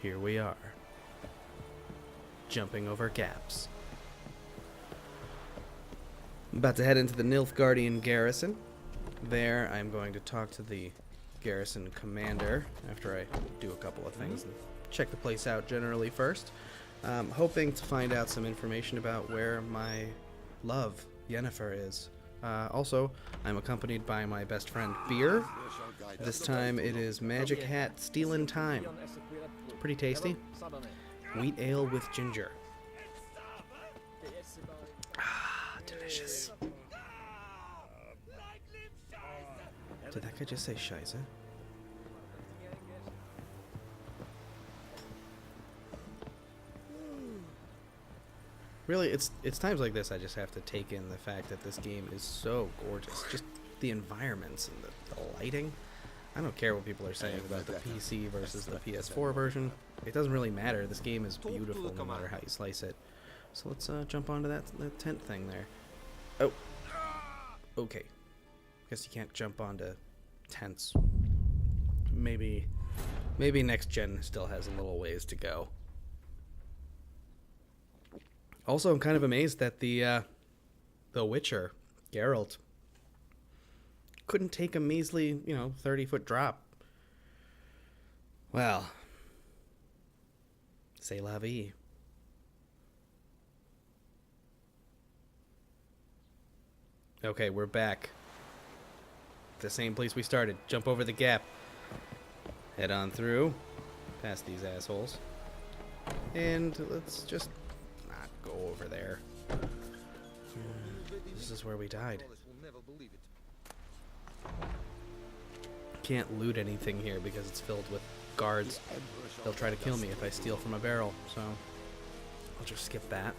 here we are, jumping over gaps. I'm about to head into the Nilfgaardian garrison. There, I'm going to talk to the garrison commander after I do a couple of things and check the place out generally first. Hoping to find out some information about where my love, Yennefer, is. Also, I'm accompanied by my best friend, Beer. This time it is Magic Hat Stealin' Time. It's pretty tasty. Wheat ale with ginger. Ah, delicious. Did that guy just say Scheisse? Really, it's times like this I just have to take in the fact that this game is so gorgeous. Just the environments and the lighting. I don't care what people are saying about the PC versus the PS4 version. It doesn't really matter. This game is beautiful no matter how you slice it. So let's jump onto that tent thing there. Oh. Okay. Guess you can't jump onto tents. Maybe next gen still has a little ways to go. Also, I'm kind of amazed that the Witcher, Geralt, couldn't take a measly, 30-foot drop. Well, c'est la vie. Okay, we're back. The same place we started. Jump over the gap. Head on through. Past these assholes. And let's just not go over there. This is where we died. Can't loot anything here because it's filled with guards. They'll try to kill me if I steal from a barrel, so I'll just skip that.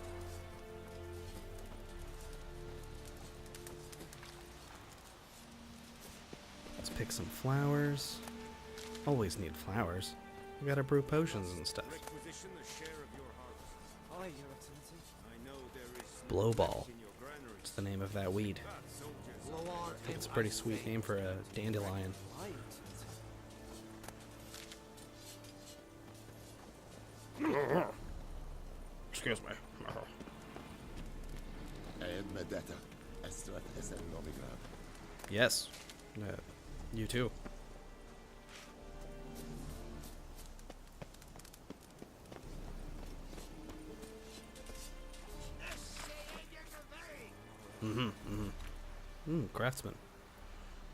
Let's pick some flowers. Always need flowers. We gotta brew potions and stuff. Blowball. What's the name of that weed? I think it's a pretty sweet name for a dandelion. Excuse me. Yes. You too. Craftsman.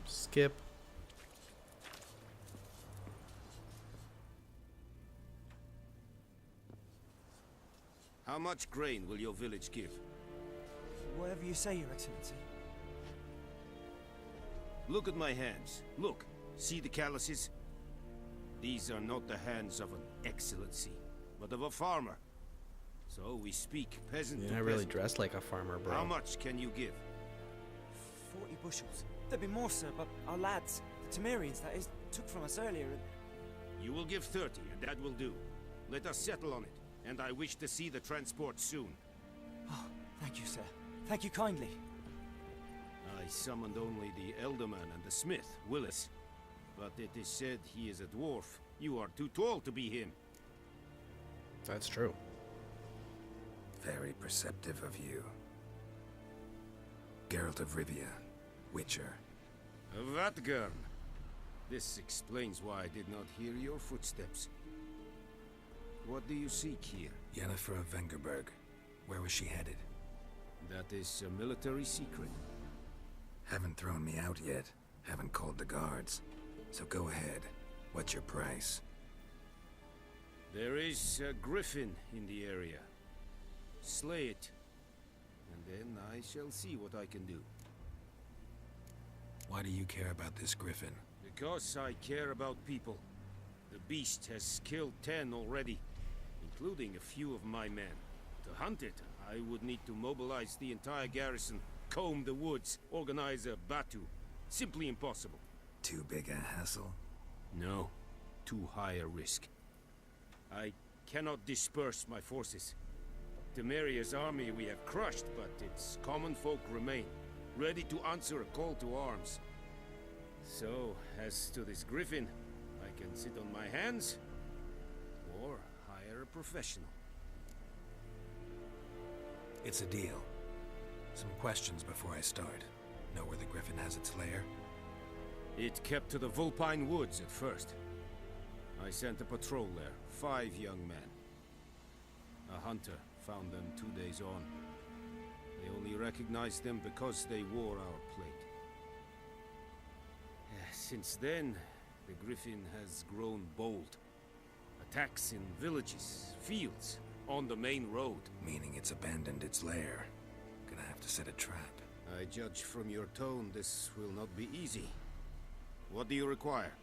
Skip. How much grain will your village give? Whatever you say, Your Excellency. Look at my hands. Look. See the calluses? These are not the hands of an excellency, but of a farmer. So we speak peasant to You're not peasant. really dressed like a farmer, bro. How much can you give? 40 bushels. There'd be more, sir, but our lads, the Temerians, that is, took from us earlier. You will give 30, and that will do. Let us settle on it, and I wish to see the transport soon. Oh, thank you, sir. Thank you kindly. I summoned only the Elderman and the smith, Willis. But it is said he is a dwarf. You are too tall to be him. That's true. Very perceptive of you. Geralt of Rivia, Witcher. Vatgern. This explains why I did not hear your footsteps. What do you seek here? Yennefer of Vengerberg. Where was she headed? That is a military secret. Haven't thrown me out yet. Haven't called the guards. So go ahead. What's your price? There is a griffin in the area. Slay it, and then I shall see what I can do. Why do you care about this griffin? Because I care about people. The beast has killed 10 already, including a few of my men. To hunt it, I would need to mobilize the entire garrison, comb the woods, organize a batu. Simply impossible. Too big a hassle? No, too high a risk. I cannot disperse my forces. Temeria's army we have crushed, but its common folk remain, ready to answer a call to arms. So, as to this griffin, I can sit on my hands, or hire a professional. It's a deal. Some questions before I start. Know where the griffin has its lair? It kept to the Vulpine Woods at first. I sent a patrol there, 5 young men. A hunter found them 2 days on. They only recognized them because they wore our plate. Since then, the griffin has grown bold. Attacks in villages, fields, on the main road. Meaning it's abandoned its lair. Gonna have to set a trap. I judge from your tone this will not be easy. What do you require?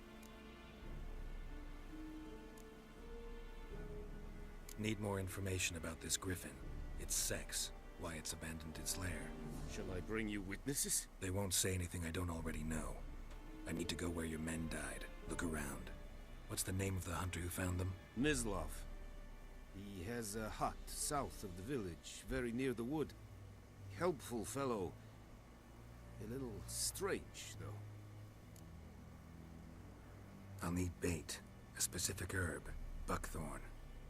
Need more information about this griffin. Its sex, why it's abandoned its lair. Shall I bring you witnesses? They won't say anything I don't already know. I need to go where your men died. Look around. What's the name of the hunter who found them? Mislov. He has a hut south of the village, very near the wood. Helpful fellow. A little strange, though. I'll need bait. A specific herb. Buckthorn.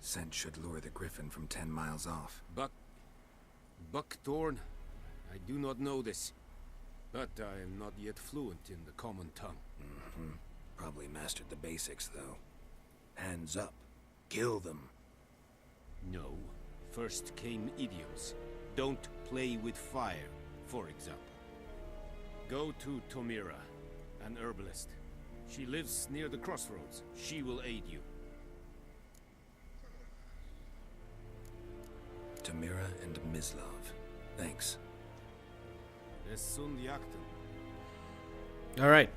Scent should lure the griffin from 10 miles off. Buckthorn? I do not know this. But I am not yet fluent in the common tongue. Probably mastered the basics, though. Hands up. Kill them. No. First came idioms. Don't play with fire, for example. Go to Tomira, an herbalist. She lives near the crossroads. She will aid you. Tamira and Mislov. Thanks. Es sunt jagten. All right.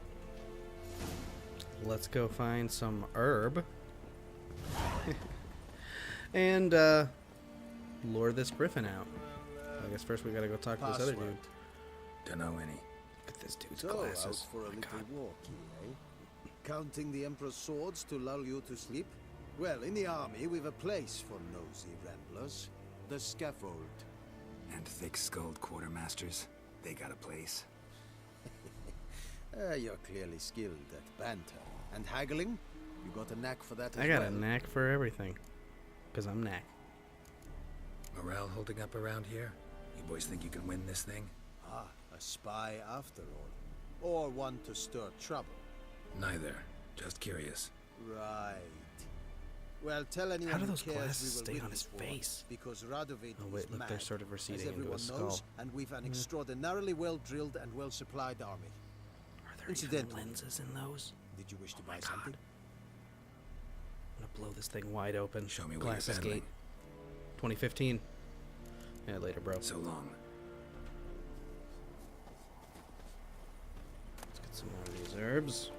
Let's go find some herb. And lure this griffin out. I guess first we gotta go talk to this other dude. Dunno any. Look at this dude's So, glasses. out for a Oh my little God. walk, eh? Counting the Emperor's swords to lull you to sleep? Well, in the army, we've a place for nosy ramblers. The scaffold. And thick-skulled quartermasters. They got a place. You're clearly skilled at banter. And haggling? You got a knack for that as I got well. a knack for everything. Because I'm knack. Morale holding up around here? You boys think you can win this thing? Ah, a spy after all. Or one to stir trouble. Neither. Just curious. Right. Well, tell anyone How do who those cares glasses we will stay win on this his war, face? Because Radovid Oh wait, is look, mad, they're sort of as receding into everyone his skull. knows, and we've an extraordinarily well-drilled and well-supplied army. Are there even Incidentally, lenses in those? did you wish to Oh my buy God. something? I'm gonna blow this thing wide open. Show me what you're Glasses peddling. gate. 2015. Yeah, later, bro. So long. Let's get some more of these herbs.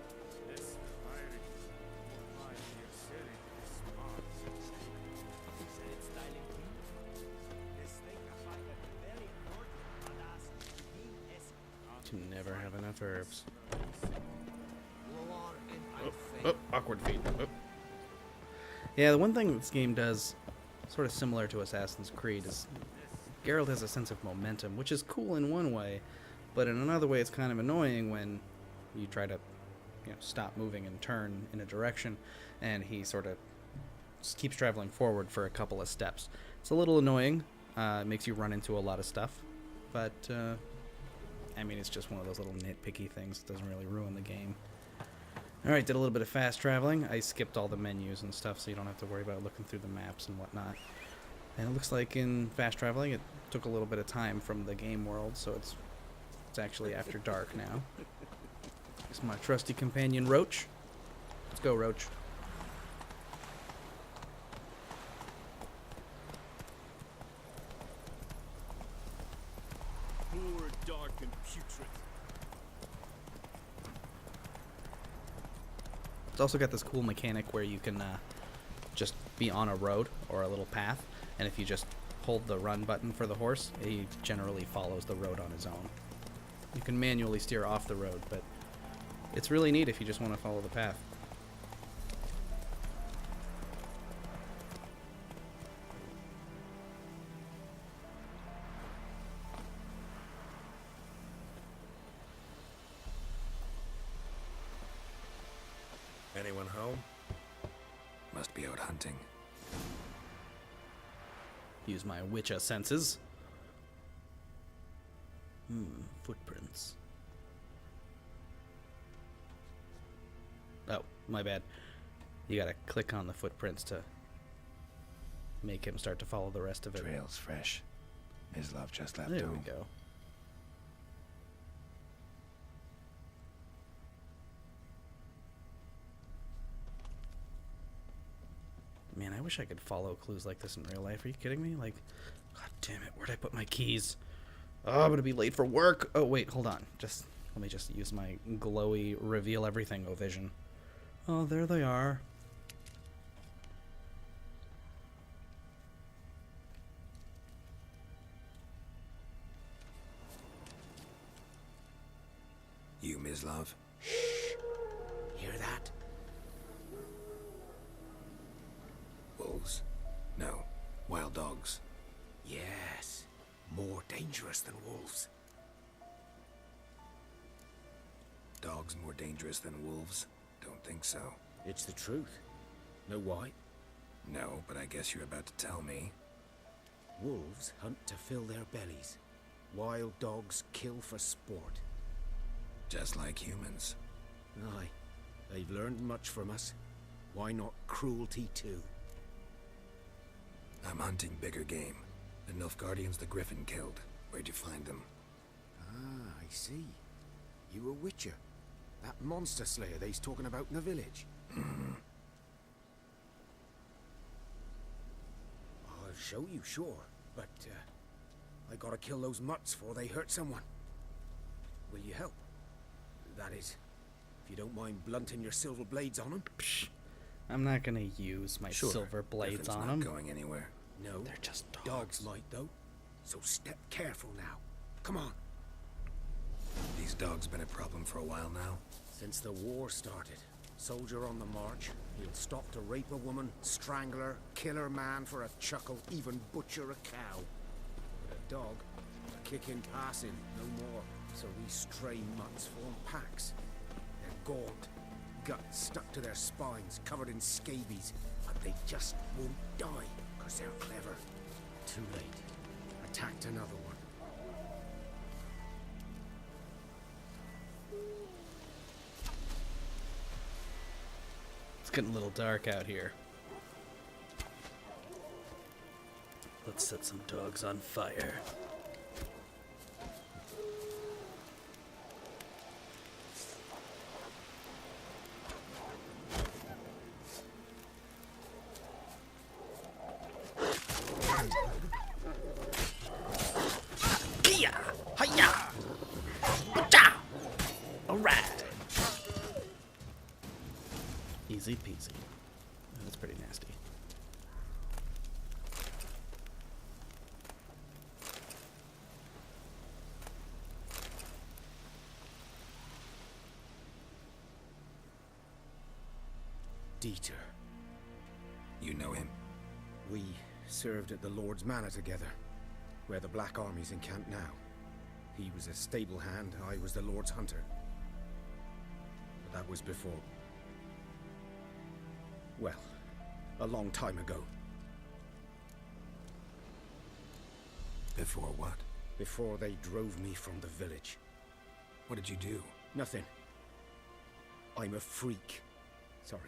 Can never have enough herbs. Oh, awkward feet. Oh. Yeah, the one thing this game does, sort of similar to Assassin's Creed, is Geralt has a sense of momentum, which is cool in one way, but in another way it's kind of annoying when you try to, stop moving and turn in a direction, and he sort of just keeps traveling forward for a couple of steps. It's a little annoying. It makes you run into a lot of stuff, but I mean, it's just one of those little nitpicky things. It doesn't really ruin the game. Alright, did a little bit of fast traveling. I skipped all the menus and stuff, so you don't have to worry about looking through the maps and whatnot. And it looks like in fast traveling, it took a little bit of time from the game world, so it's actually after dark now. It's my trusty companion, Roach. Let's go, Roach. Poor, dark, and putrid. It's also got this cool mechanic where you can just be on a road or a little path, and if you just hold the run button for the horse, he generally follows the road on his own. You can manually steer off the road, but it's really neat if you just want to follow the path. Anyone home? Must be out hunting. Use my witcher senses. Footprints. Oh, my bad. You gotta click on the footprints to make him start to follow the rest of it. Trail's fresh. His love just left There home. we go. Man, I wish I could follow clues like this in real life. Are you kidding me? Like, god damn it, where'd I put my keys? Oh, I'm gonna be late for work. Oh, wait, hold on. Let me just use my glowy reveal everything vision. Oh, there they are. You, Mislav? Hear that? Wolves? No. Wild dogs. Yes. More dangerous than wolves. Dogs more dangerous than wolves? Don't think so. It's the truth. Know why? No, but I guess you're about to tell me. Wolves hunt to fill their bellies. Wild dogs kill for sport. Just like humans. Aye. They've learned much from us. Why not cruelty too? I'm hunting bigger game. The Nilfgaardians the Griffin killed. Where'd you find them? Ah, I see. You a witcher. That monster slayer they's talking about in the village. I'll show you, sure. But, I gotta kill those mutts before they hurt someone. Will you help? That is, if you don't mind blunting your silver blades on them. Psh, I'm not gonna use my Sure. silver blades Griffin's on not them. going anywhere. No, They're just dogs. dogs might, though. So step careful now. Come on. These dogs been a problem for a while now. Since the war started, soldier on the march, he'll stop to rape a woman, strangle her, kill her man for a chuckle, even butcher a cow. But a dog, a kick in passing, no more. So these stray mutts form packs. They're gaunt, guts stuck to their spines, covered in scabies, but they just won't die, because they're clever. Too late. Attacked another one. It's getting a little dark out here. Let's set some dogs on fire. Easy peasy. That's pretty nasty. Dieter. You know him? We served at the Lord's Manor together, where the Black Army's encamped now. He was a stable hand, I was the Lord's hunter. But that was before... well, a long time ago. Before what? Before they drove me from the village. What did you do? Nothing. I'm a freak. Sorry.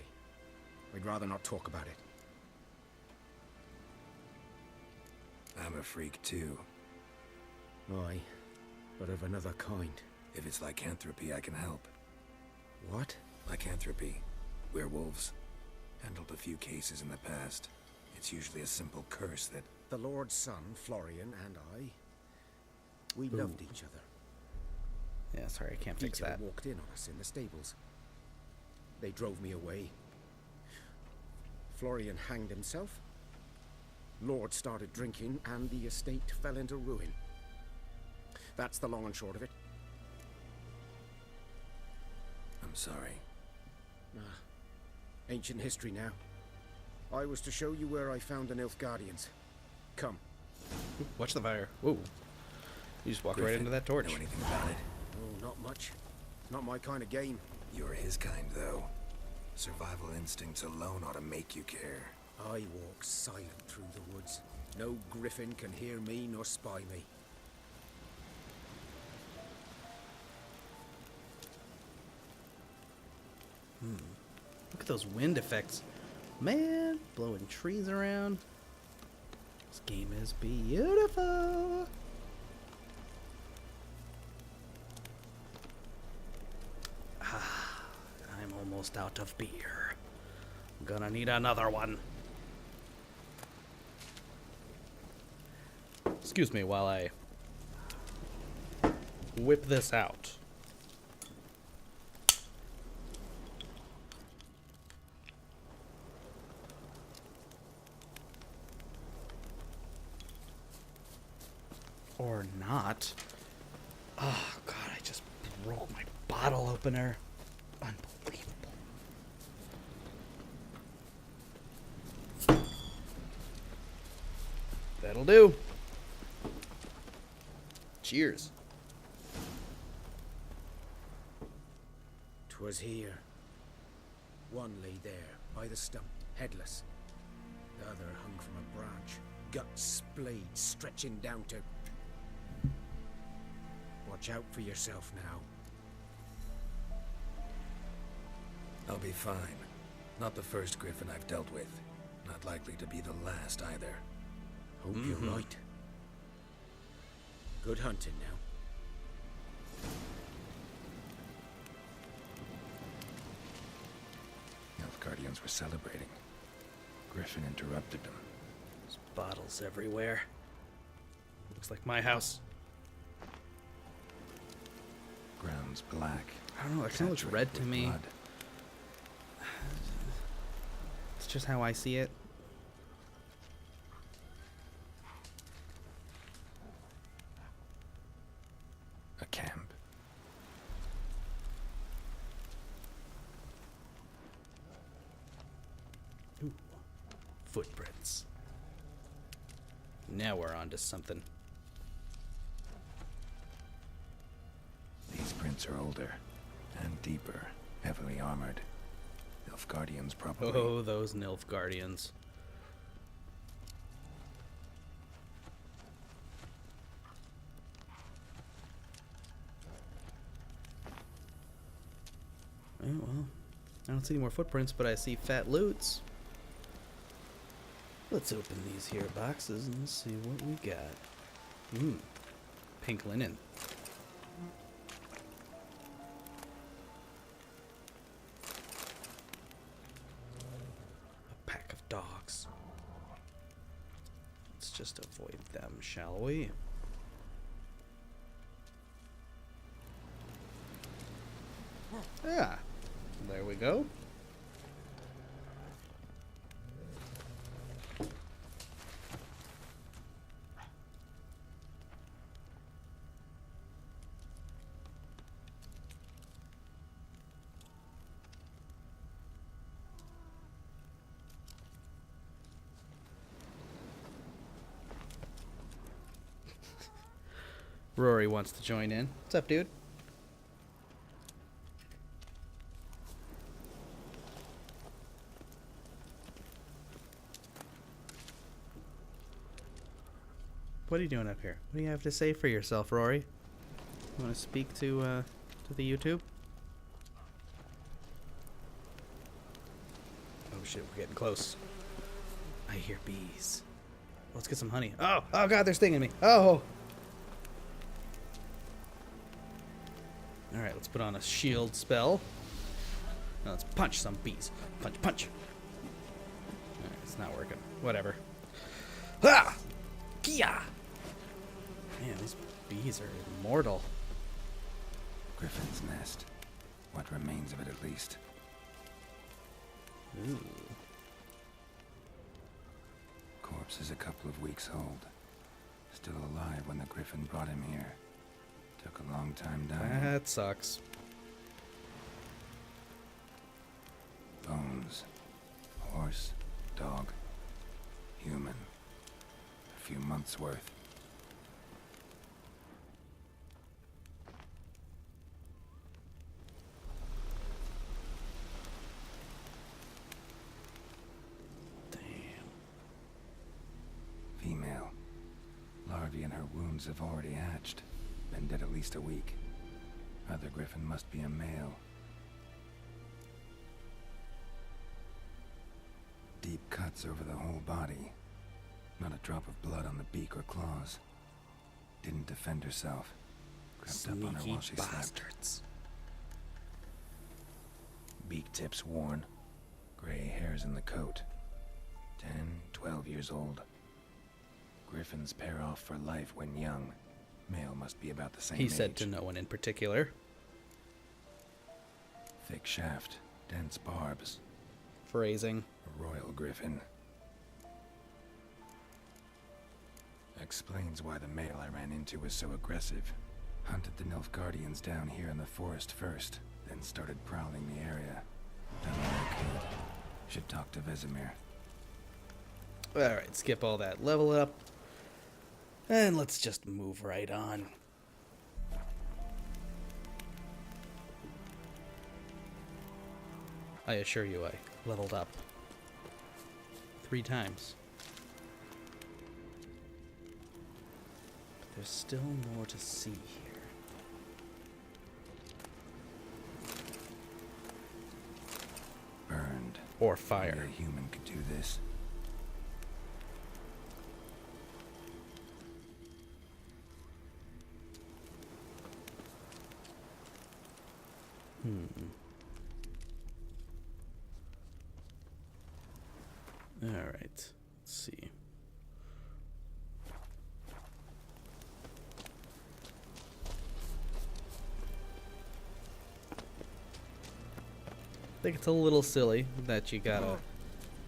I'd rather not talk about it. I'm a freak too. Aye, but of another kind. If it's lycanthropy, I can help. What? Lycanthropy. Werewolves. Handled a few cases in the past. It's usually a simple curse that... The Lord's son, Florian, and I... we loved each other. Yeah, sorry, I can't fix Dieter that. walked in on us in the stables. They drove me away. Florian hanged himself. Lord started drinking, and the estate fell into ruin. That's the long and short of it. I'm sorry. Ancient history now. I was to show you where I found the Nilfgaardians. Come. Watch the fire. Whoa. You just walk right Griffin, into that torch. Know anything about it? Oh, not much. Not my kind of game. You're his kind, though. Survival instincts alone ought to make you care. I walk silent through the woods. No griffin can hear me nor spy me. Look at those wind effects. Man, blowing trees around. This game is beautiful. I'm almost out of beer. Gonna need another one. Excuse me while I whip this out. Or not. Oh, God, I just broke my bottle opener. Unbelievable. That'll do. Cheers. 'Twas here. One lay there, by the stump, headless. The other hung from a branch, guts splayed, stretching down to... Watch out for yourself now. I'll be fine. Not the first griffin I've dealt with. Not likely to be the last either. Hope you're right. Good hunting now. Nilfgaardians were celebrating. Griffin interrupted them. There's bottles everywhere. Looks like my house. Ground's black. I don't know, it kind of looks saturated red to with me. blood. It's just how I see it. A camp. Ooh. Footprints. Now we're on to something. These prints are older and deeper, heavily armored. Nilfgaardians probably. Oh, those Nilfgaardians. Oh, well, I don't see any more footprints, but I see fat loots. Let's open these here boxes and see what we got. Pink linen. A pack of dogs. Let's just avoid them, shall we? Yeah, there we go. Rory wants to join in. What's up, dude? What are you doing up here? What do you have to say for yourself, Rory? You want to speak to the YouTube? Oh shit, we're getting close. I hear bees. Let's get some honey. Oh God, they're stinging me. Oh. All right, let's put on a shield spell. Now let's punch some bees. Punch, punch. All right, it's not working. Whatever. Ah! Kia! Man, these bees are immortal. Griffin's nest. What remains of it, at least. Ooh. Corpse is a couple of weeks old. Still alive when the griffin brought him here. Took a long time dying. That sucks. Bones. Horse. Dog. Human. A few months' worth. Damn. wounds have already hatched. Been dead at least a week. Other griffin must be a male. Deep cuts over the whole body. Not a drop of blood on the beak or claws. Didn't defend herself. Crept up on her while she slept. Beak tips worn. Gray hairs in the coat. 10, 12 years old. Griffins pair off for life when young. Male must be about the same age. He said to no one in particular. Thick shaft, dense barbs. Phrasing. A royal griffin. Explains why the male I ran into was so aggressive. Hunted the Nilfgaardians down here in the forest first, then started prowling the area. Done what I could. Should talk to Vesemir. Alright, skip all that. Level up. And let's just move right on. I assure you I leveled up 3 times. But there's still more to see here. Burned. Or fire. Only a human could do this. Alright, let's see. I think it's a little silly that you gotta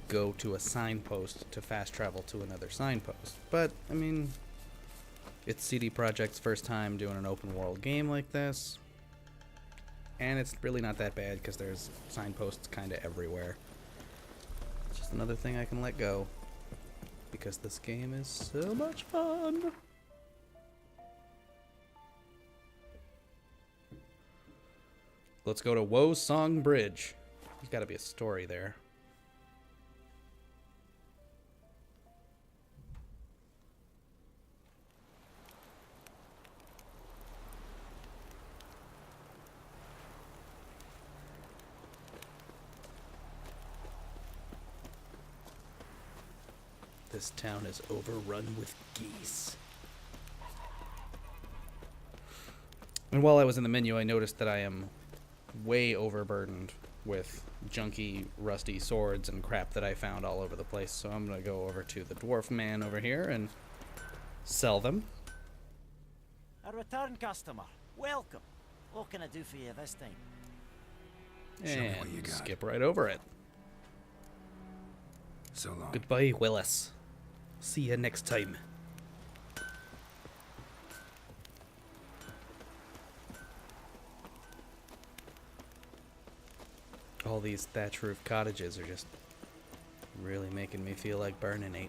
go to a signpost to fast travel to another signpost. But, I mean, it's CD Projekt's first time doing an open world game like this. And it's really not that bad because there's signposts kind of everywhere. It's just another thing I can let go because this game is so much fun. Let's go to Woe Song Bridge. There's got to be a story there. This town is overrun with geese. And while I was in the menu, I noticed that I am way overburdened with junky, rusty swords and crap that I found all over the place. So I'm going to go over to the dwarf man over here and sell them. A return customer. Welcome. What can I do for you this time? Show me what you And got. skip right over it. So long. Goodbye, Willis. See you next time. All these thatch roof cottages are just really making me feel like burning Aiton.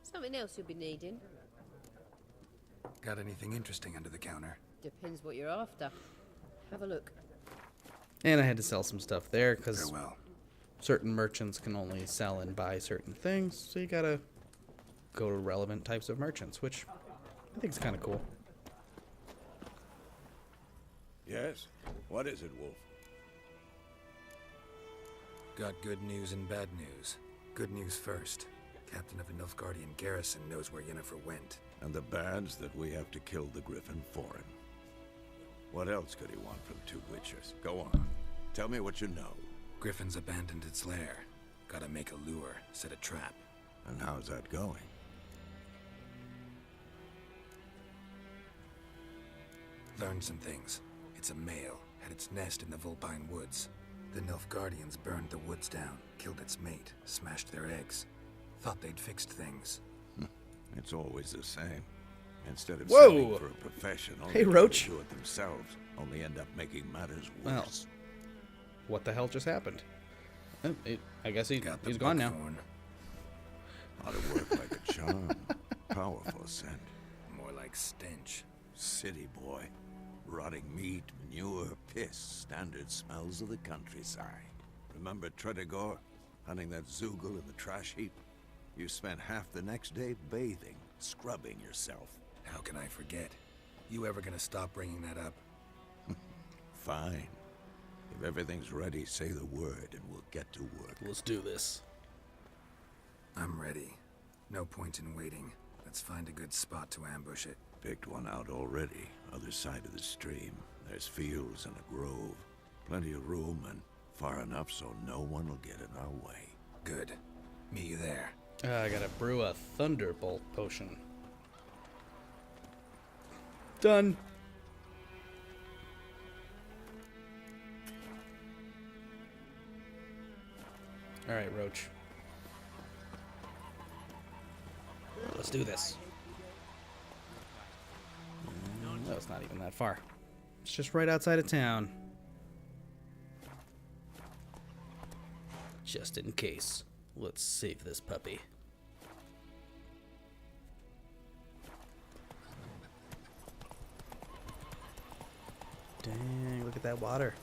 Something else you'll be needing? Got anything interesting under the counter? Depends what you're after. Have a look. And I had to sell some stuff there because Farewell. certain merchants can only sell and buy certain things, so you gotta go to relevant types of merchants, which I think is kind of cool. Yes? What is it, Wolf? Got good news and bad news. Good news first. Captain of a Nilfgaardian garrison knows where Yennefer went. And the bad's that we have to kill the griffin for him. What else could he want from 2 witchers? Go on. Tell me what you know. Griffin's abandoned its lair. Gotta make a lure, set a trap. And how's that going? Learned some things. It's a male, had its nest in the Vulpine Woods. The Nilfgaardians burned the woods down, killed its mate, smashed their eggs. Thought they'd fixed things. It's always the same. Instead of Whoa! selling for a professional, Hey, they Roach. do it themselves. Only end up making matters Well, worse. what the hell just happened? I guess he's Got the gone now. buckthorn. Ought to work like a charm. Powerful scent. More like stench. City boy. Rotting meat, manure, piss, standard smells of the countryside. Remember Tredegor? Hunting that Zoogle in the trash heap? You spent half the next day bathing, scrubbing yourself. How can I forget? You ever gonna stop bringing that up? Fine. If everything's ready, say the word and we'll get to work. Let's do this. I'm ready. No point in waiting. Let's find a good spot to ambush it. Picked one out already. Other side of the stream. There's fields and a grove. Plenty of room and far enough so no one will get in our way. Good. Meet you there. I gotta brew a thunderbolt potion. Done. Alright, Roach. Let's do this. No, it's not even that far. It's just right outside of town. Just in case. Let's save this puppy. Dang, look at that water.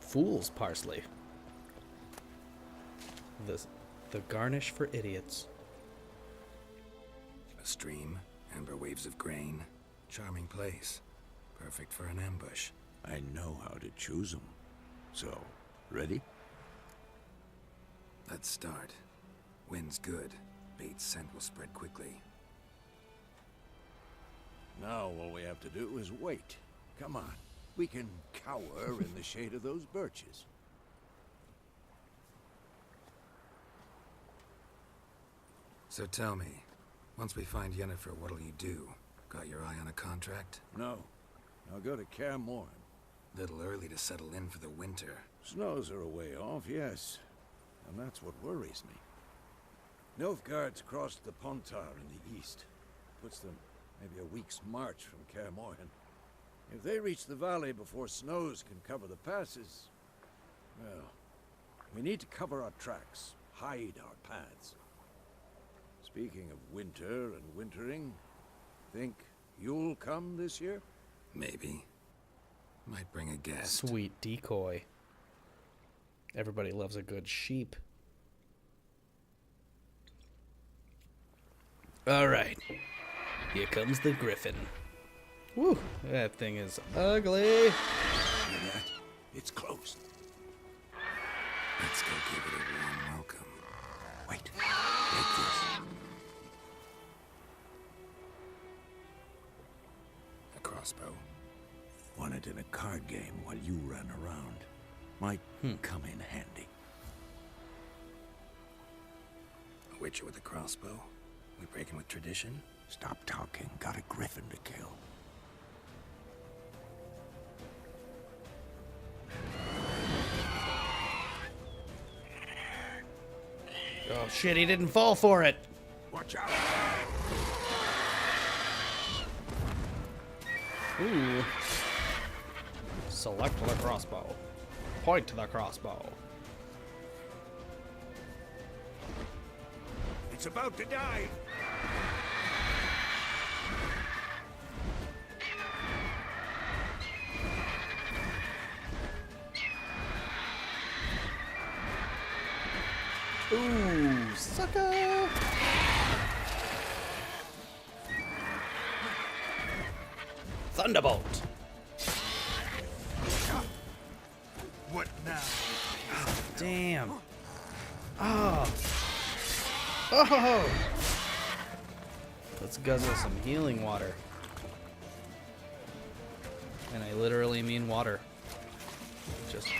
Fool's parsley. The garnish for idiots. A stream, amber waves of grain. Charming place. Perfect for an ambush. I know how to choose them. So, ready? Let's start. Wind's good. Bait's scent will spread quickly. Now all we have to do is wait. Come on. We can cower in the shade of those birches. So tell me, once we find Yennefer, what'll you do? Got your eye on a contract? No. I'll go to Kaer Morhen. Little early to settle in for the winter. Snows are a way off, yes. And that's what worries me. Nilfgaard's crossed the Pontar in the east. Puts them maybe a week's march from Kaer Morhen. If they reach the valley before snows can cover the passes, well, we need to cover our tracks, hide our paths. Speaking of winter and wintering, think you'll come this year? Maybe. Might bring a guest. Sweet decoy. Everybody loves a good sheep. Alright. Here comes the griffin. Woo! That thing is ugly. Hear that? It's close. Let's go give it a warm welcome. Wait. Take this. A crossbow. Won it in a card game while you ran around. Might come in handy. A witcher with a crossbow? We breaking with tradition? Stop talking. Got a griffin to kill. Oh shit, he didn't fall for it. Watch out! Ooh. Select the crossbow. Point to the crossbow. It's about to die! Ooh, sucker! Thunderbolt! What now? Damn. Oh. Oh! Let's guzzle some healing water. And I literally mean water. Just, okay.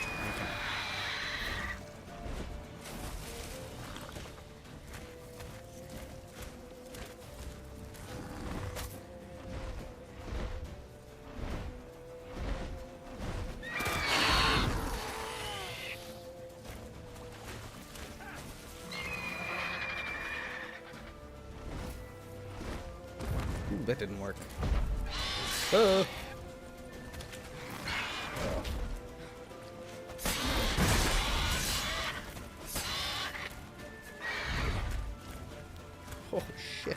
Ooh, that didn't work. Oh. Oh, shit.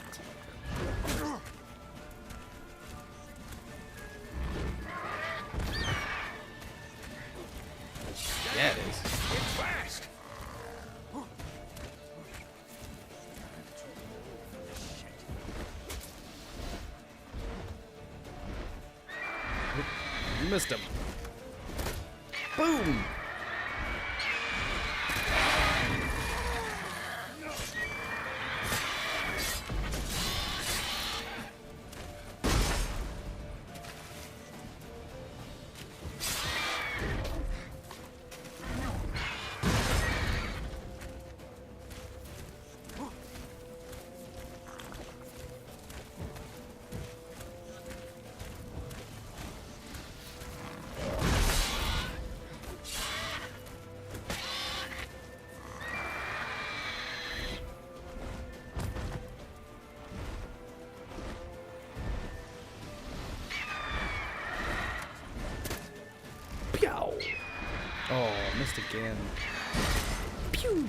Yeah, it is. Fast! You missed him. Boom! Pew! Oh, missed again. Pew!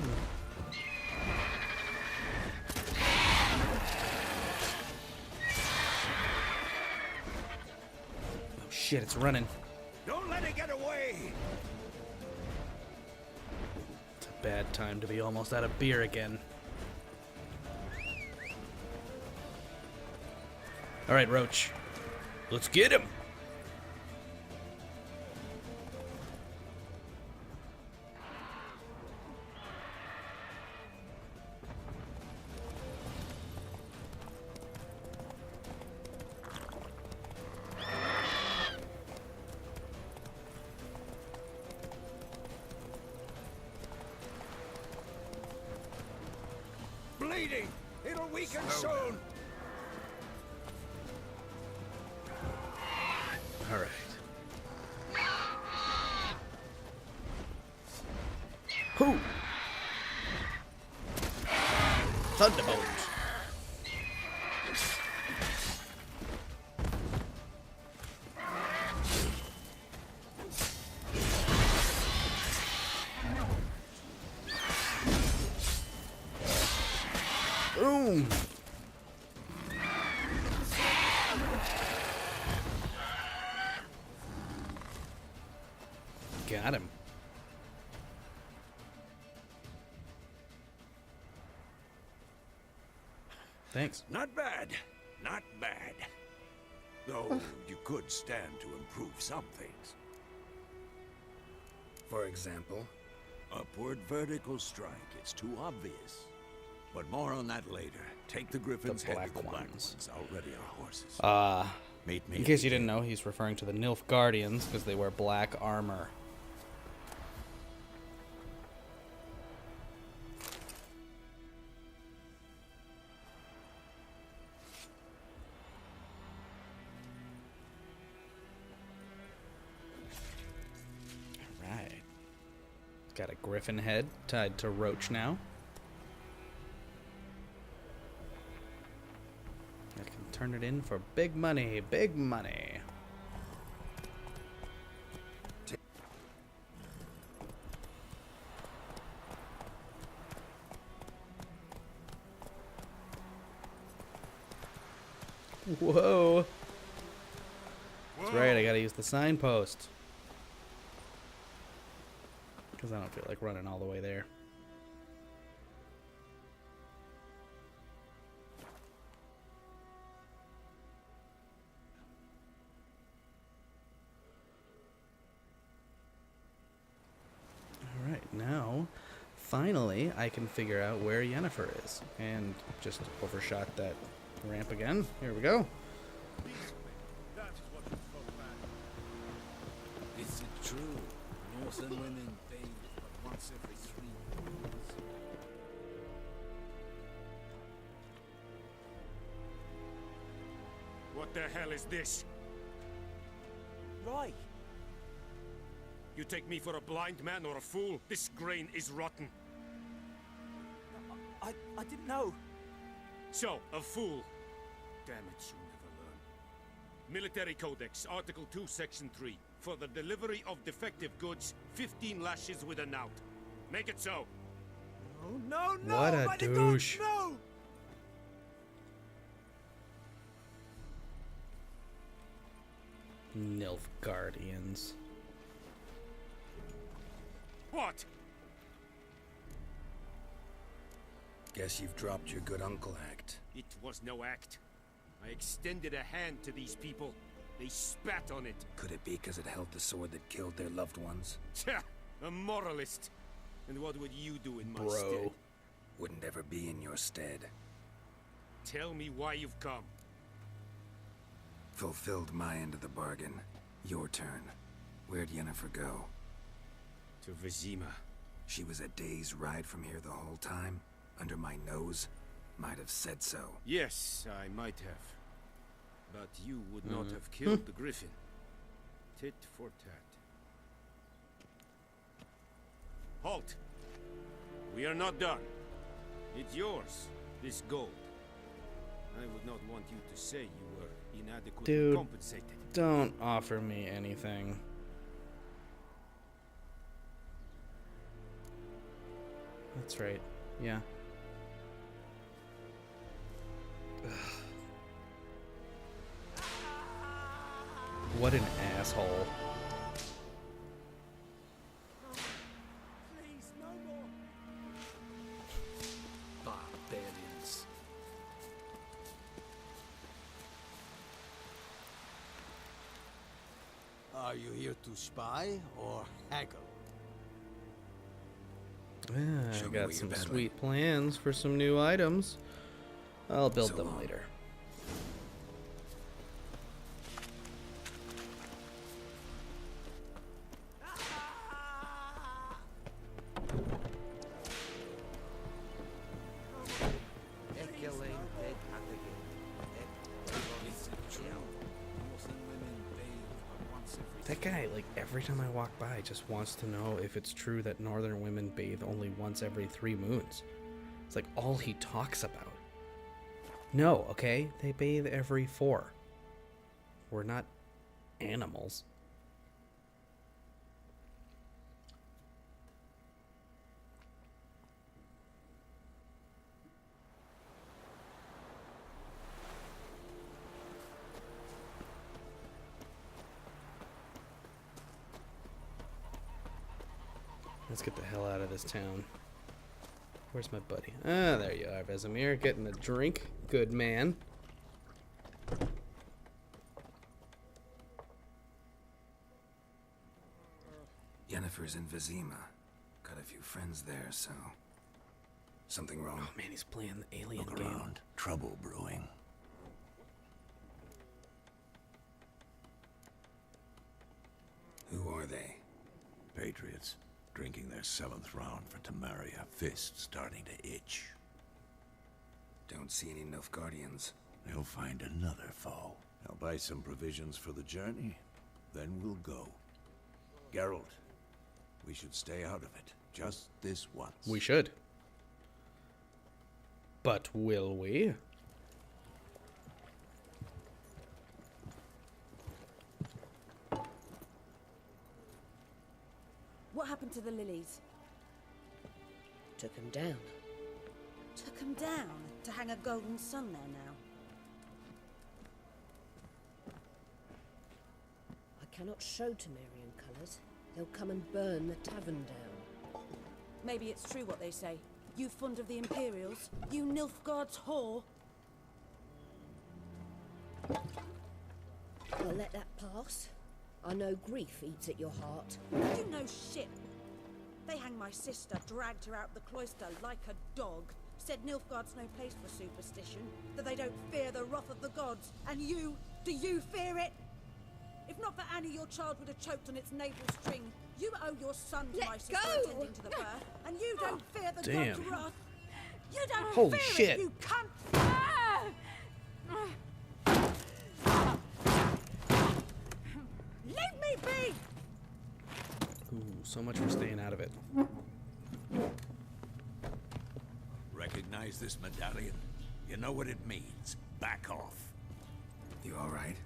Oh shit, it's running. Don't let it get away! It's a bad time to be almost out of beer again. Alright, Roach. Let's get him! Bleeding! It'll weaken soon! Alright. Who? Thunderbolt. Boom. Got him. Thanks. Not bad. Not bad. Though you could stand to improve some things. For example, Upward vertical strike. It's too obvious. But more on that later. Take the griffin's head with the black ones. Already our horses. Meet me In case you didn't know, he's referring to the Nilfgaardians because they wear black armor. Alright. Got a griffin head tied to Roach now. I can turn it in for big money, big money. Whoa. That's right, I gotta use the signpost. Because I don't feel like running all the way there. Alright, now, finally, I can figure out where Yennefer is. And just overshot that ramp again. Here we go. Is it true? Northern women bathe but once every 3 months. What the hell is this? Right. You take me for a blind man or a fool? This grain is rotten. I didn't know. So, a fool. Damn it, you never Military Codex, Article 2, Section 3. For the delivery of defective goods, 15 lashes with a knout. Make it so. No, no, What a by the douche. gods, no! Nilfgaardians. What? Guess you've dropped your good uncle act. It was no act. I extended a hand to these people. They spat on it. Could it be because it held the sword that killed their loved ones? Tja, a moralist. And what would you do in my Bro. stead? Wouldn't ever be in your stead. Tell me why you've come. Fulfilled my end of the bargain. Your turn. Where'd Yennefer go? To Vizima. She was a day's ride from here the whole time? Under my nose? Might have said so. Yes, I might have. But you would not have killed the griffin. Tit for tat. Halt! We are not done. It's yours, this gold. I would not want you to say you were inadequately Dude. compensated. Don't offer me anything. That's right. Yeah. Ugh. What an asshole. Please, no more. Barbarians. Are you here to spy or haggle? Yeah, Show I me got what some you're battling. sweet plans for some new items. I'll build So them long. later. That guy, like, every time I walk by, just wants to know if it's true that northern women bathe only once every 3 moons. It's like all he talks about. No, okay? They bathe every 4. We're not animals. Let's get the hell out of this town. Where's my buddy? Ah, there you are, Vesemir. Getting a drink. Good man. Yennefer's in Vizima. Got a few friends there, so... Something wrong? Oh man, he's playing the alien Look game. around. Trouble brewing. Who are they? Patriots. Drinking their 7th round for Temeria. Fists starting to itch. Don't see any Nilfgaardians. They'll find another foe. I'll buy some provisions for the journey. Then we'll go. Geralt, we should stay out of it. Just this once. We should. But will we? What happened to the lilies? Took him down. Took them down to hang a golden sun there now. I cannot show Temerian colours. They'll come and burn the tavern down. Maybe it's true what they say. You fond of the Imperials? You Nilfgaard's whore? I'll let that pass. I know grief eats at your heart. You know shit. They hang my sister, dragged her out the cloister like a dog. Said Nilfgaard's no place for superstition, that they don't fear the wrath of the gods. And you, do you fear it? If not for Annie, your child would have choked on its navel string. You owe your son to my sister attending to the birth, and you don't fear the Damn. god's wrath. You don't Holy fear shit. it, you cunt! Leave me be! Ooh, so much for staying out of it. Recognize this medallion? You know what it means. Back off. You alright?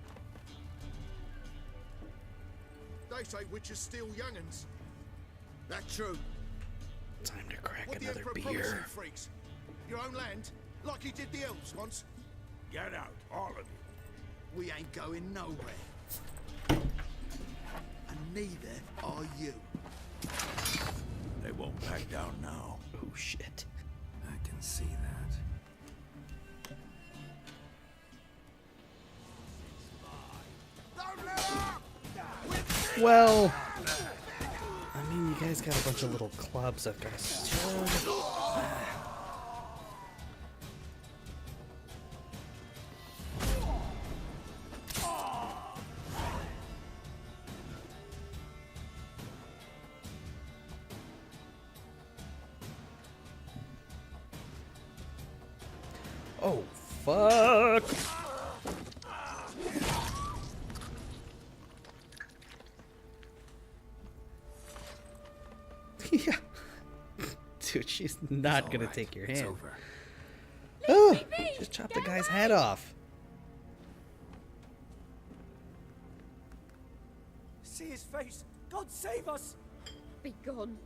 They say witches steal young'uns. That true? Time to crack What the another Emperor promised beer. you freaks? Your own land? Like he did the elves once? Get out, all of you. We ain't going nowhere. And neither are you. They won't back down now. Oh shit. I can see that. Don't let up! Well, I mean, you guys got a bunch of little clubs I've got to sword. Oh, fuck. Yeah. Dude, she's not gonna Alright, take your it's hand. over. Oh, just chop the guy's head off. See his face! God save us! Be gone,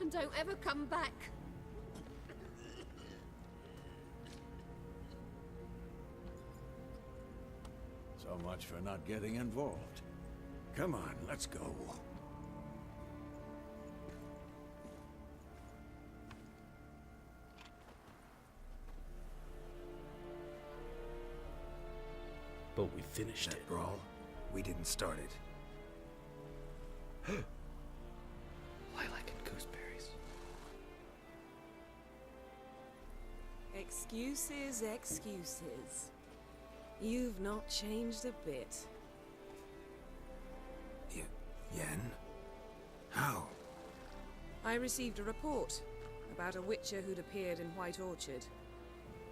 and don't ever come back. So much for not getting involved. Come on, let's go. But we finished That it. brawl, we didn't start it. Lilac and gooseberries. Excuses, excuses. You've not changed a bit. Yen? How? I received a report about a witcher who'd appeared in White Orchard.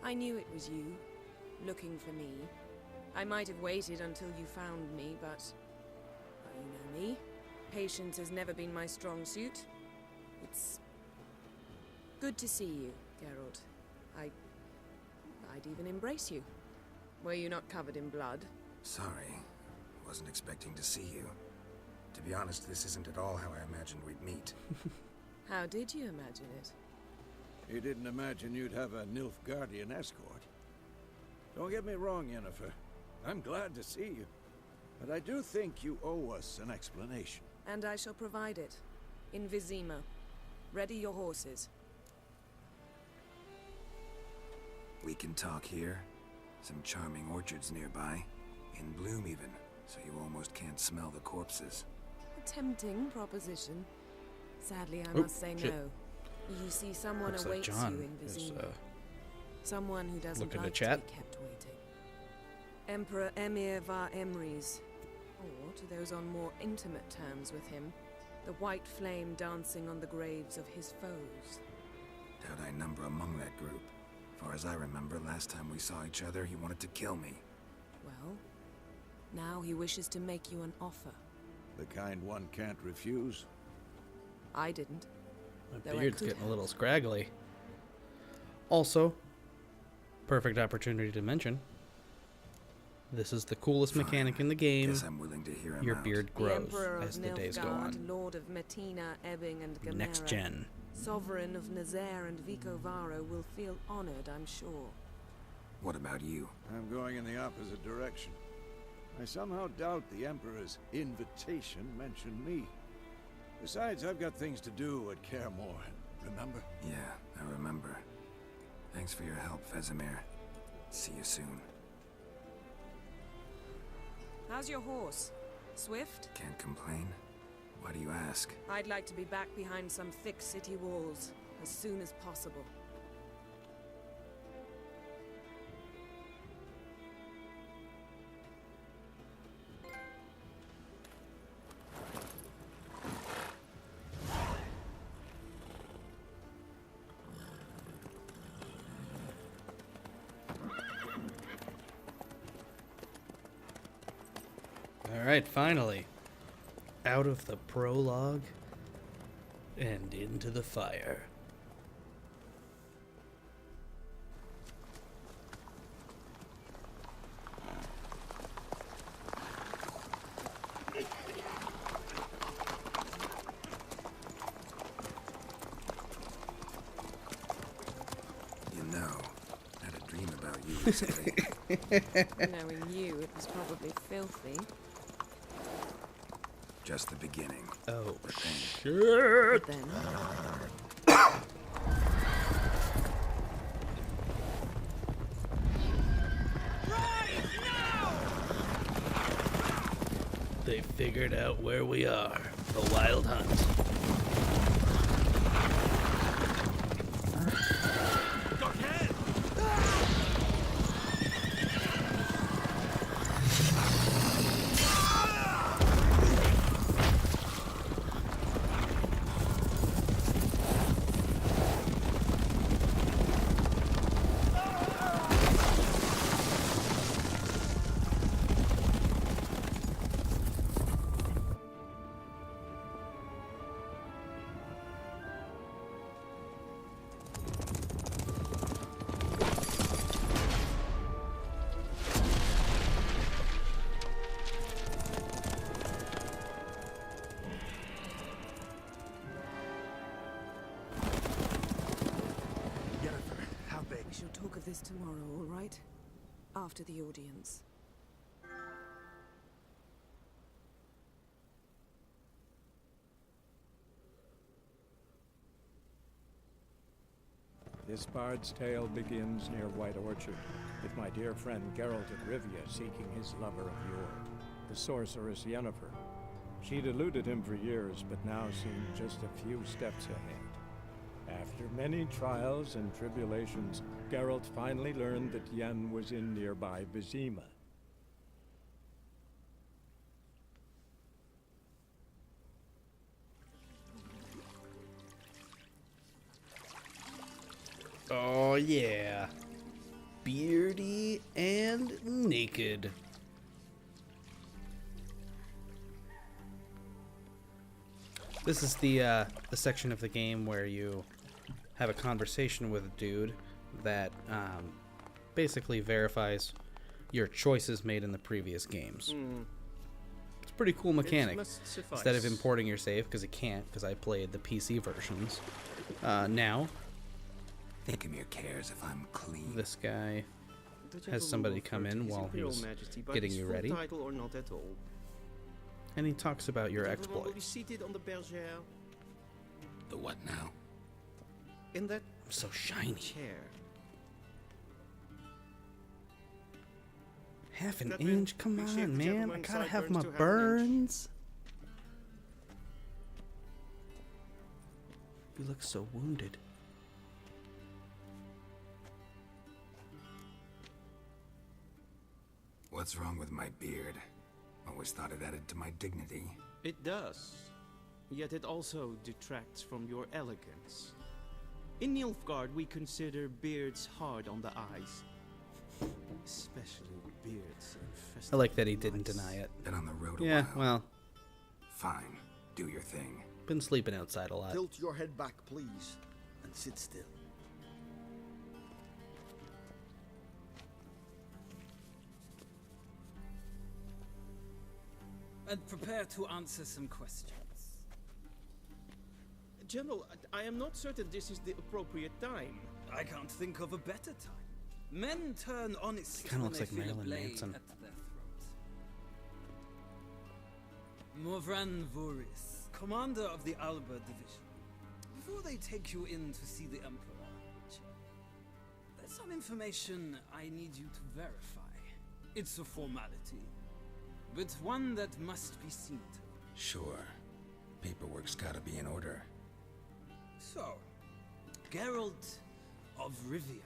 I knew it was you, looking for me. I might have waited until you found me, but... well, you know me. Patience has never been my strong suit. It's... good to see you, Geralt. I'd even embrace you. Were you not covered in blood? Sorry. Wasn't expecting to see you. To be honest, this isn't at all how I imagined we'd meet. How did you imagine it? You didn't imagine you'd have a Nilfgaardian escort. Don't get me wrong, Yennefer. I'm glad to see you. But I do think you owe us an explanation. And I shall provide it. In Vizima. Ready your horses. We can talk here. Some charming orchards nearby. In bloom even, so you almost can't smell the corpses. A tempting proposition. Sadly, I Oh, must say shit. no. You see, someone Looks like awaits John you in is, Vizima. Someone who doesn't looking to like chat. to be kept waiting. Emperor Emir var Emrys. Or, to those on more intimate terms with him, the white flame dancing on the graves of his foes. Doubt I number among that group. Far as I remember, last time we saw each other, he wanted to kill me. Well, now he wishes to make you an offer. The kind one can't refuse. I didn't. My Though I beard's could getting a have. little scraggly. Also, perfect opportunity to mention, this is the coolest mechanic in the game. Guess I'm willing to hear him Your out. beard The grows Emperor of as the days go Nilfgaard, on. Lord of Metina, Ebbing, and Gamera, Next gen. Sovereign of Nazaire and Vicovaro, will feel honored, I'm sure. What about you? I'm going in the opposite direction. I somehow doubt the Emperor's invitation mentioned me. Besides, I've got things to do at Kaer Morhen, remember? Yeah, I remember. Thanks for your help, Vesemir. See you soon. How's your horse? Swift? Can't complain. Why do you ask? I'd like to be back behind some thick city walls as soon as possible. Alright, finally. Out of the prologue and into the fire. you recently. Knowing you, it was probably filthy. Just the beginning. Oh, But then, shit! But then, They figured out where we are. The Wild Hunt. Yennefer, how big? we shall talk of this tomorrow, all right? After the audience. This bard's tale begins near White Orchard, with my dear friend Geralt of Rivia seeking his lover of yore, the sorceress Yennefer. She'd eluded him for years, but now seemed just a few steps ahead. After many trials and tribulations, Geralt finally learned that Yen was in nearby Vizima. Oh, yeah. Beardy and naked. This is the section of the game where you have a conversation with a dude that basically verifies your choices made in the previous games. It's a pretty cool mechanic. Instead of importing your save, because it can't, because I played the PC versions. Now, Thingmere cares if I'm clean. this guy has somebody come in while he was getting you ready. Title or not at all. And he talks about your exploits. Seated on the bergère The what now? in that I'm so shiny. chair. Half an That man, inch? Come appreciate on, the man. I gentleman gotta have my sideburns to have an inch. burns. You look so wounded. What's wrong with my beard? Always thought it added to my dignity. It does. Yet it also detracts from your elegance. In Nilfgaard, we consider beards hard on the eyes. Especially beards infested I like that he with didn't lice. deny it. Been on the road a Yeah, while. well, Fine. Do your thing. been sleeping outside a lot. Tilt your head back, please, and sit still. And prepare to answer some questions. General, I am not certain this is the appropriate time. I can't think of a better time. Men turn honest He kinda when looks they like feel a Marilyn blade Manson. at their throat. Morvran Voris, commander of the Alba Division. Before they take you in to see the Emperor, there's some information I need you to verify. It's a formality, but one that must be seen to. Sure. Paperwork's gotta be in order. So, Geralt of Rivia.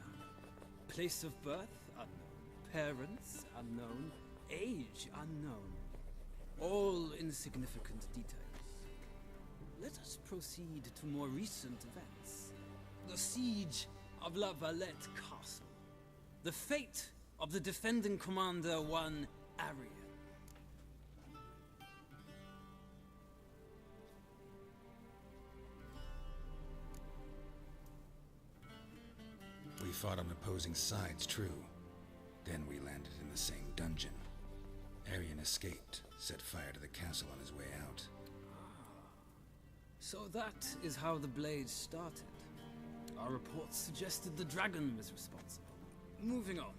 Place of birth unknown. Parents unknown. Age unknown. All insignificant details. Let us proceed to more recent events. The siege of La Valette Castle. The fate of the defending commander, one Arian. We fought on opposing sides, true. Then we landed in the same dungeon. Arian escaped, set fire to the castle on his way out. So that is how the blade started. Our reports suggested the dragon was responsible. Moving on.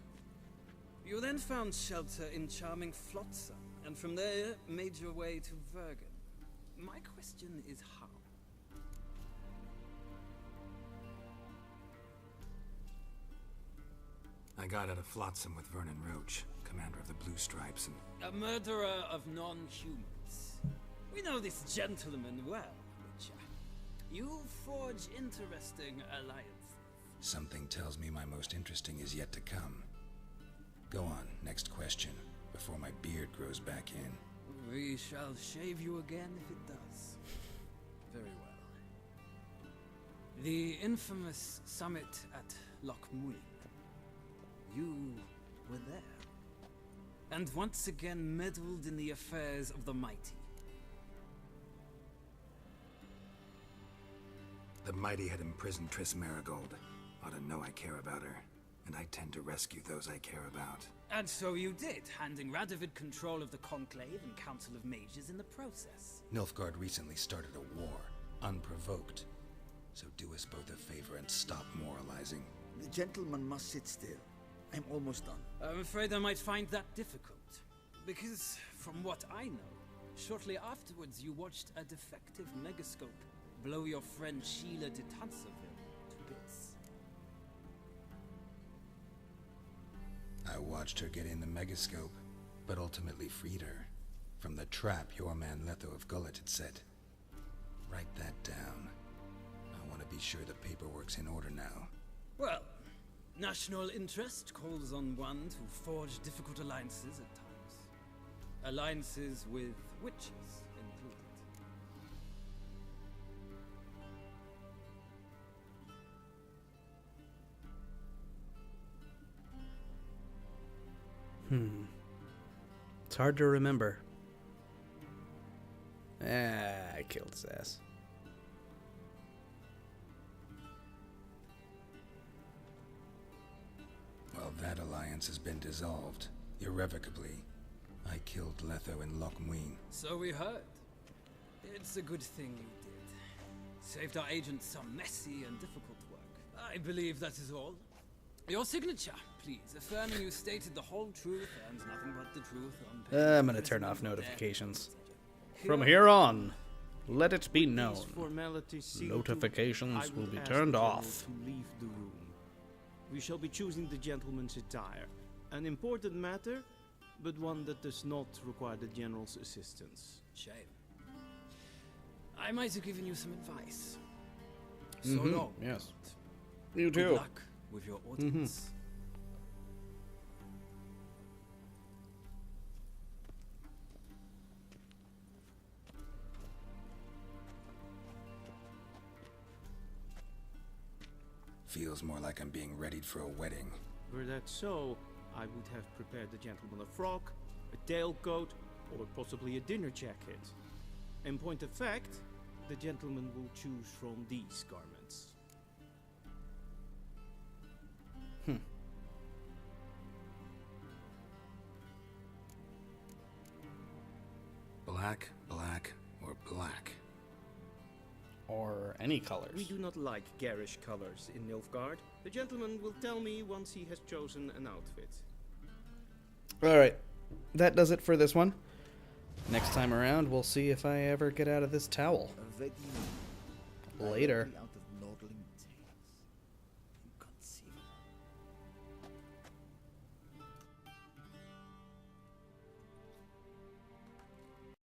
You then found shelter in charming Flotsam, and from there made your way to Vergen. My question is how? I got out of Flotsam with Vernon Roach, commander of the Blue Stripes, and... A murderer of non-humans. We know this gentleman well, Witcher. You forge interesting alliances. Something tells me my most interesting is yet to come. Go on, next question, before my beard grows back in. We shall shave you again if it does. Very well. The infamous summit at Loch Muin. You were there. And once again meddled in the affairs of the mighty. The mighty had imprisoned Triss Marigold. Ought to know I care about her, and I tend to rescue those I care about. And so you did, handing Radovid control of the Conclave and Council of Mages in the process. Nilfgaard recently started a war, unprovoked. So do us both a favor and stop moralizing. The gentleman must sit still. I'm almost done. I'm afraid I might find that difficult. Because, from what I know, shortly afterwards you watched a defective megascope blow your friend Sheila de Tanserville to bits. I watched her get in the megascope, but ultimately freed her from the trap your man Letho of Gullet had set. Write that down. I want to be sure the paperwork's in order now. Well, national interest calls on one to forge difficult alliances at times. Alliances with witches included. It's hard to remember. I killed his ass. Well, that alliance has been dissolved, irrevocably. I killed Letho in Loch Muin. So we heard. It's a good thing you did. Saved our agent some messy and difficult work. I believe that is all. Your signature, please, affirming you stated the whole truth and nothing but the truth on paper. I'm gonna turn off notifications. From here on, let it be known. Notifications will be turned off. To leave the room. We shall be choosing the gentleman's attire. An important matter, but one that does not require the general's assistance. Shame. I might have given you some advice. So long. Yes. You Good too. luck with your audience. Feels more like I'm being readied for a wedding. Were that so, I would have prepared the gentleman a frock, a tailcoat, or possibly a dinner jacket. In point of fact, the gentleman will choose from these garments. Black, black, or black. Or any colors. We do not like garish colors in Nilfgaard. The gentleman will tell me once he has chosen an outfit. Alright, that does it for this one. Next time around, we'll see if I ever get out of this towel. Later.